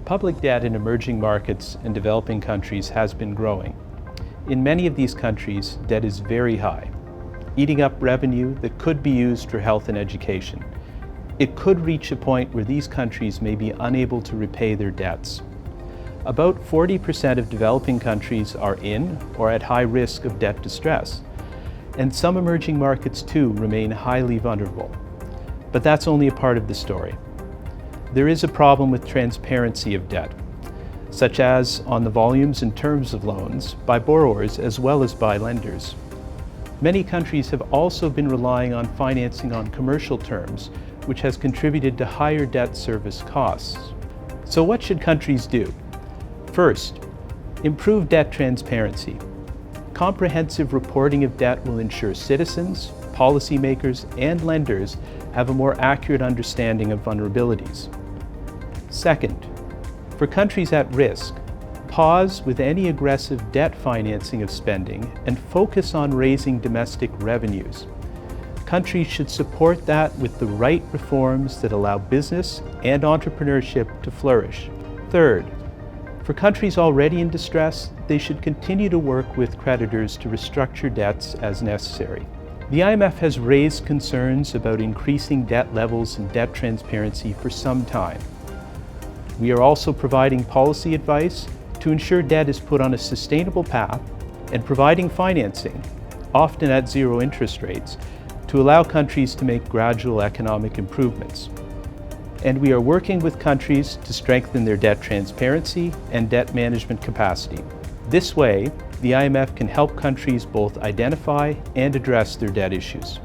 Public debt in emerging markets and developing countries has been growing. In many of these countries, debt is very high, eating up revenue that could be used for health and education. It could reach a point where these countries may be unable to repay their debts. About 40% of developing countries are in or at high risk of debt distress, and some emerging markets too remain highly vulnerable. But that's only a part of the story. There is a problem with transparency of debt, such as on the volumes and terms of loans by borrowers as well as by lenders. Many countries have also been relying on financing on commercial terms, which has contributed to higher debt service costs. So what should countries do? First, improve debt transparency. Comprehensive reporting of debt will ensure citizens, policymakers, and lenders have a more accurate understanding of vulnerabilities. Second, for countries at risk, pause with any aggressive debt financing of spending and focus on raising domestic revenues. Countries should support that with the right reforms that allow business and entrepreneurship to flourish. Third, for countries already in distress, they should continue to work with creditors to restructure debts as necessary. The IMF has raised concerns about increasing debt levels and debt transparency for some time. We are also providing policy advice to ensure debt is put on a sustainable path and providing financing, often at zero interest rates, to allow countries to make gradual economic improvements. And we are working with countries to strengthen their debt transparency and debt management capacity. This way, the IMF can help countries both identify and address their debt issues.